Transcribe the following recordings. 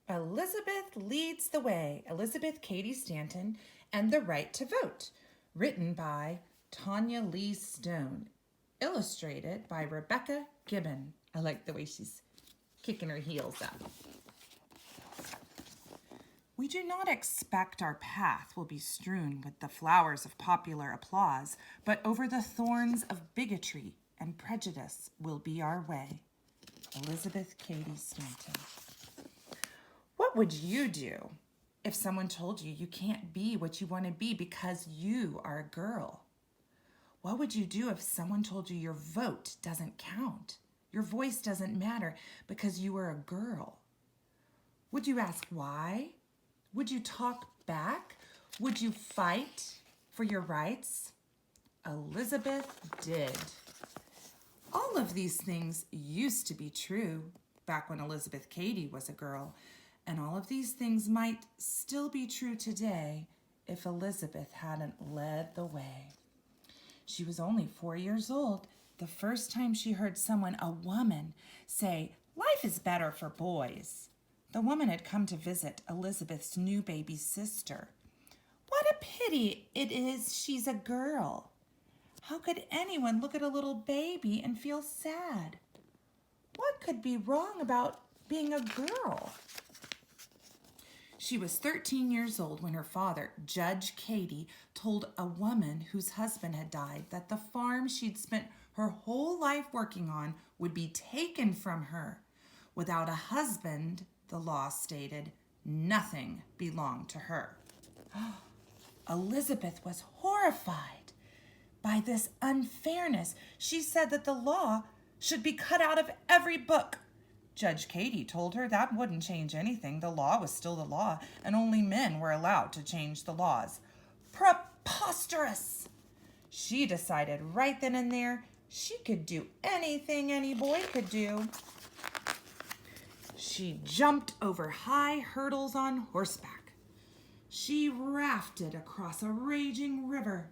Elizabeth Leads the Way, Elizabeth Cady Stanton, and the Right to Vote, written by Tanya Lee Stone, illustrated by Rebecca Gibbon. I like the way she's kicking her heels up. We do not expect our path will be strewn with the flowers of popular applause, but over the thorns of bigotry and prejudice will be our way. Elizabeth Cady Stanton. What would you do if someone told you you can't be what you want to be because you are a girl? What would you do if someone told you your vote doesn't count? Your voice doesn't matter because you are a girl? Would you ask why? Would you talk back? Would you fight for your rights? Elizabeth did. All of these things used to be true back when Elizabeth Cady was a girl, and all of these things might still be true today if Elizabeth hadn't led the way. She was only 4 years old the first time she heard someone, a woman, say, "Life is better for boys." The woman had come to visit Elizabeth's new baby sister. What a pity it is she's a girl. How could anyone look at a little baby and feel sad? What could be wrong about being a girl? She was 13 years old when her father, Judge Cady, told a woman whose husband had died that the farm she'd spent her whole life working on would be taken from her. Without a husband, the law stated, nothing belonged to her. Elizabeth was horrified by this unfairness. She said that the law should be cut out of every book. Judge Cady told her that wouldn't change anything. The law was still the law, and only men were allowed to change the laws. Preposterous! She decided right then and there she could do anything any boy could do. She jumped over high hurdles on horseback. She rafted across a raging river.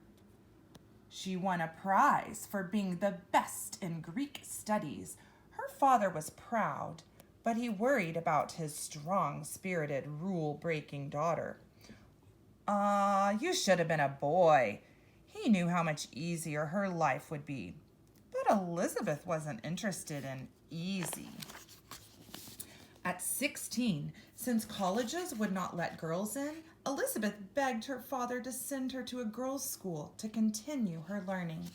She won a prize for being the best in Greek studies. Her father was proud, but he worried about his strong-spirited, rule-breaking daughter. You should have been a boy. He knew how much easier her life would be. But Elizabeth wasn't interested in easy. At 16, since colleges would not let girls in, Elizabeth begged her father to send her to a girls' school to continue her learning.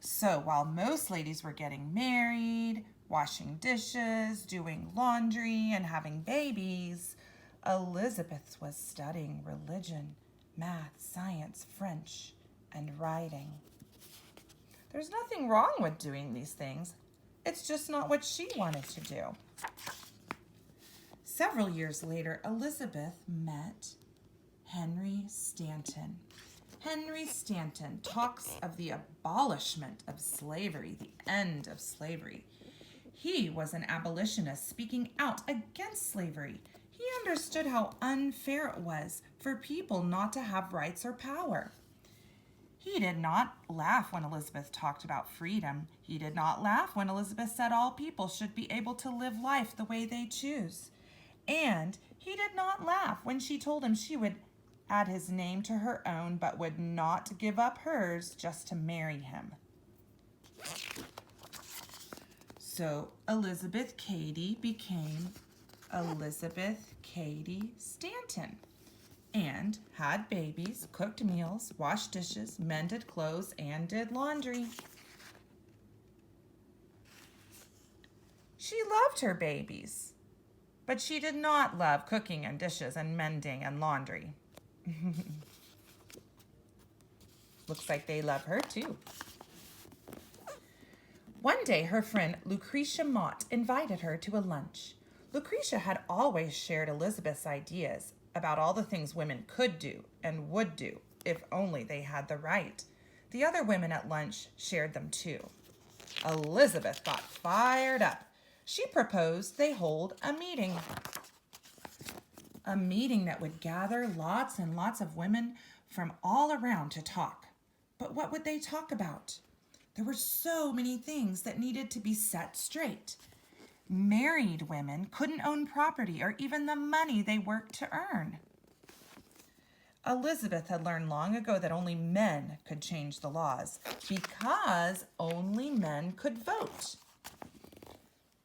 So while most ladies were getting married, washing dishes, doing laundry, and having babies, Elizabeth was studying religion, math, science, French, and writing. There's nothing wrong with doing these things. It's just not what she wanted to do. Several years later, Elizabeth met Henry Stanton. Henry Stanton talks of the abolishment of slavery, the end of slavery. He was an abolitionist speaking out against slavery. He understood how unfair it was for people not to have rights or power. He did not laugh when Elizabeth talked about freedom. He did not laugh when Elizabeth said all people should be able to live life the way they choose. And he did not laugh when she told him she would add his name to her own but would not give up hers just to marry him. So Elizabeth Cady became Elizabeth Cady Stanton and had babies, cooked meals, washed dishes, mended clothes, and did laundry. She loved her babies, but she did not love cooking and dishes and mending and laundry. Looks like they love her too. One day, her friend Lucretia Mott invited her to a lunch. Lucretia had always shared Elizabeth's ideas about all the things women could do and would do if only they had the right. The other women at lunch shared them too. Elizabeth got fired up. She proposed they hold a meeting that would gather lots and lots of women from all around to talk. But what would they talk about? There were so many things that needed to be set straight. Married women couldn't own property or even the money they worked to earn. Elizabeth had learned long ago that only men could change the laws because only men could vote.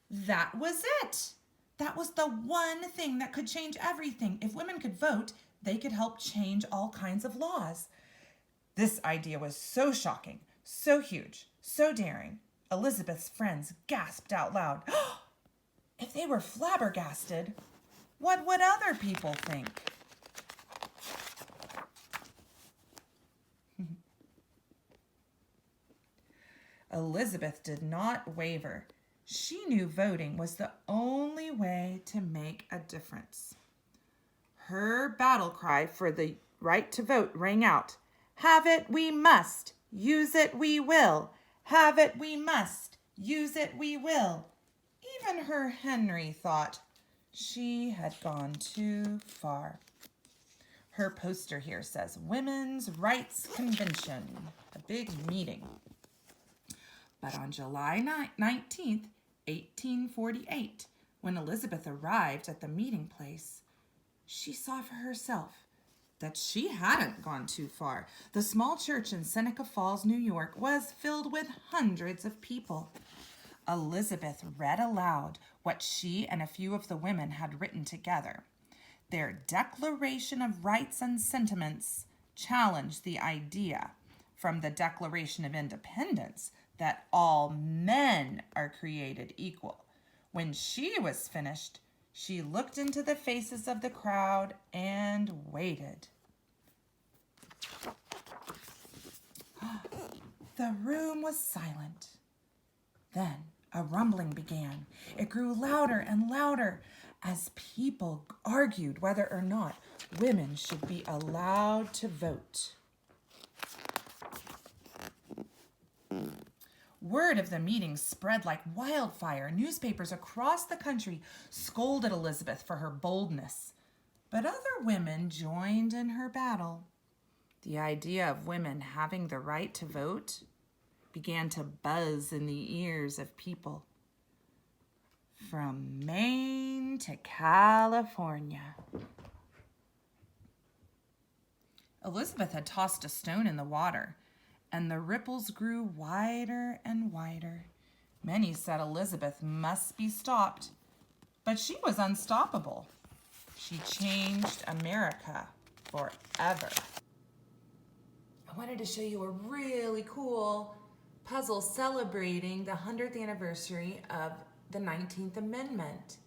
That was it. That was the one thing that could change everything. If women could vote, they could help change all kinds of laws. This idea was so shocking, so huge, so daring. Elizabeth's friends gasped out loud. If they were flabbergasted, what would other people think? Elizabeth did not waver. She knew voting was the only way to make a difference. Her battle cry for the right to vote rang out. Have it we must, use it we will. Have it we must, use it we will. Even her Henry thought she had gone too far. Her poster here says Women's Rights Convention, a big meeting. But on July 19th, 1848, when Elizabeth arrived at the meeting place, she saw for herself that she hadn't gone too far. The small church in Seneca Falls, New York, was filled with hundreds of people. Elizabeth read aloud what she and a few of the women had written together. Their Declaration of Rights and Sentiments challenged the idea from the Declaration of Independence that all men are created equal. When she was finished, she looked into the faces of the crowd and waited. The room was silent. Then a rumbling began. It grew louder and louder as people argued whether or not women should be allowed to vote. Word of the meeting spread like wildfire. Newspapers across the country scolded Elizabeth for her boldness, but other women joined in her battle. The idea of women having the right to vote began to buzz in the ears of people from Maine to California. Elizabeth had tossed a stone in the water, and the ripples grew wider and wider. Many said Elizabeth must be stopped, but she was unstoppable. She changed America forever. I wanted to show you a really cool puzzle celebrating the 100th anniversary of the 19th Amendment.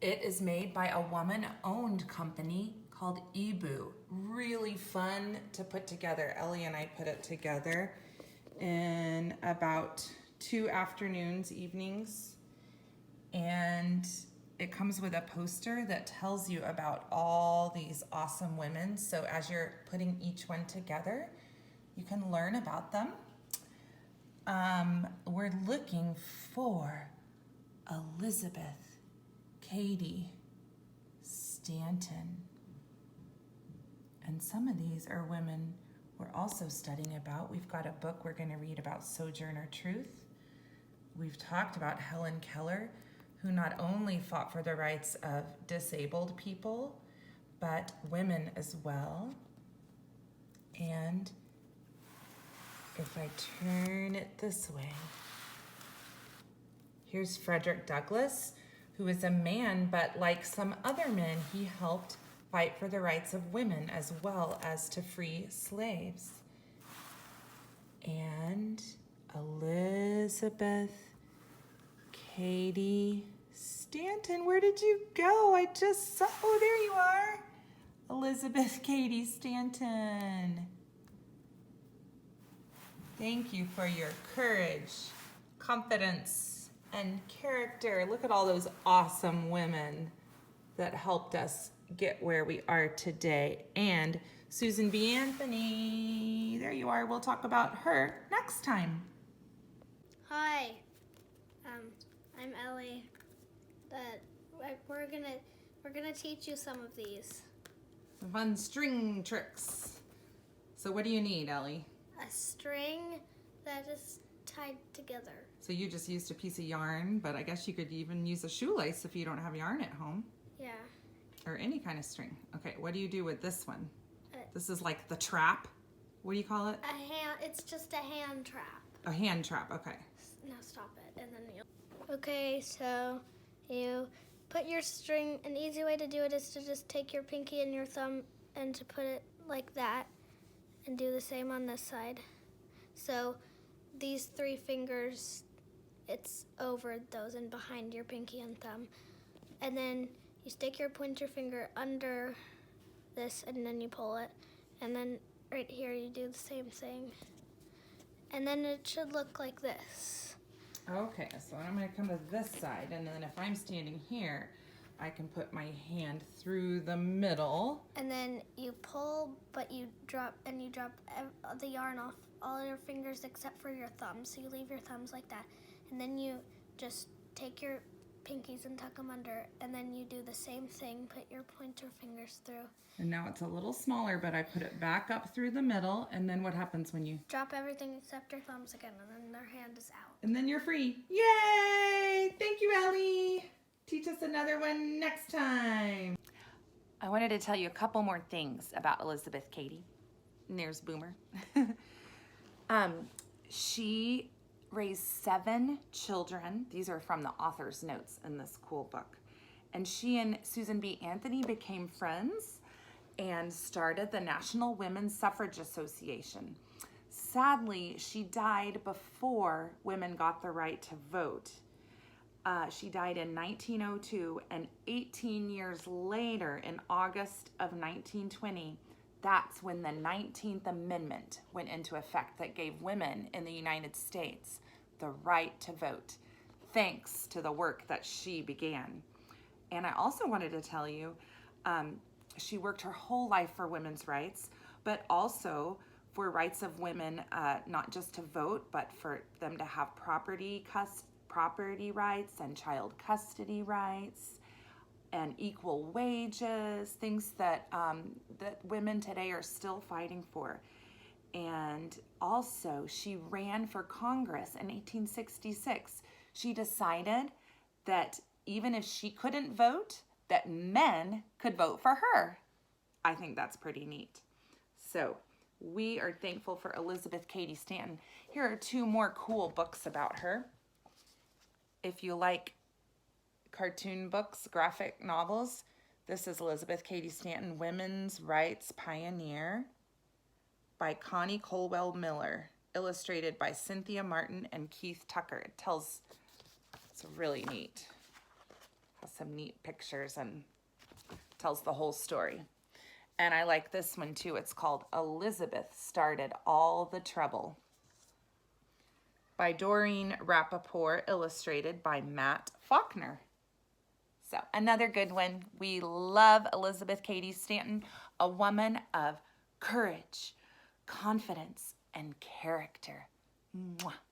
It is made by a woman-owned company called Ebu. Really fun to put together. Ellie and I put it together in about 2 afternoons, evenings. And it comes with a poster that tells you about all these awesome women. So as you're putting each one together, you can learn about them. We're looking for Elizabeth Cady Stanton. And some of these are women we're also studying about. We've got a book we're going to read about Sojourner Truth. We've talked about Helen Keller, who not only fought for the rights of disabled people, but women as well. And if I turn it this way, here's Frederick Douglass, who is a man, but like some other men, he helped fight for the rights of women as well as to free slaves. And Elizabeth Cady Stanton, where did you go? I just saw, oh, there you are. Elizabeth Cady Stanton. Thank you for your courage, confidence, and character. Look at all those awesome women that helped us get where we are today. And Susan B. Anthony, there you are. We'll talk about her next time. Hi, I'm Ellie. We're gonna teach you some of these. Some fun string tricks. So what do you need, Ellie? A string that is tied together. So you just used a piece of yarn, but I guess you could even use a shoelace if you don't have yarn at home. Yeah. Or any kind of string. Okay, what do you do with this one? This is like the trap. What do you call it? It's just a hand trap. A hand trap, okay. Now stop it, and then you. Okay, so you put your string. An easy way to do it is to just take your pinky and your thumb and to put it like that, and do the same on this side. So these 3 fingers, it's over those and behind your pinky and thumb, and then you stick your pointer finger under this, and then you pull it, and then right here you do the same thing, and then it should look like this. Okay, so I'm going to come to this side, and then if I'm standing here, I can put my hand through the middle. And then you pull, but you drop the yarn off all your fingers except for your thumbs, so you leave your thumbs like that, and then you just take your pinkies and tuck them under, and then you do the same thing, put your pointer fingers through. And now it's a little smaller, but I put it back up through the middle, and then what happens when you... Drop everything except your thumbs again, and then their hand is out. And then you're free. Yay! Thank you, Ellie. Teach us another one next time. I wanted to tell you a couple more things about Elizabeth Cady. And there's Boomer. She raised 7 children. These are from the author's notes in this cool book. And she and Susan B. Anthony became friends and started the National Women's Suffrage Association. Sadly, she died before women got the right to vote. She died in 1902, and 18 years later, in August of 1920, that's when the 19th Amendment went into effect that gave women in the United States the right to vote, thanks to the work that she began. And I also wanted to tell you, she worked her whole life for women's rights, but also for rights of women, not just to vote, but for them to have property rights and child custody rights and equal wages, things that that women today are still fighting for. And also, she ran for Congress in 1866. She decided that even if she couldn't vote, that men could vote for her. I think that's pretty neat. So we are thankful for Elizabeth Cady Stanton. Here are 2 more cool books about her. If you like cartoon books, graphic novels, this is Elizabeth Cady Stanton, Women's Rights Pioneer by Connie Colwell Miller, illustrated by Cynthia Martin and Keith Tucker. It's really neat. Has some neat pictures and tells the whole story. And I like this one too. It's called Elizabeth Started All the Trouble by Doreen Rappaport, illustrated by Matt Faulkner. So another good one. We love Elizabeth Cady Stanton, a woman of courage, confidence, and character. Mwah.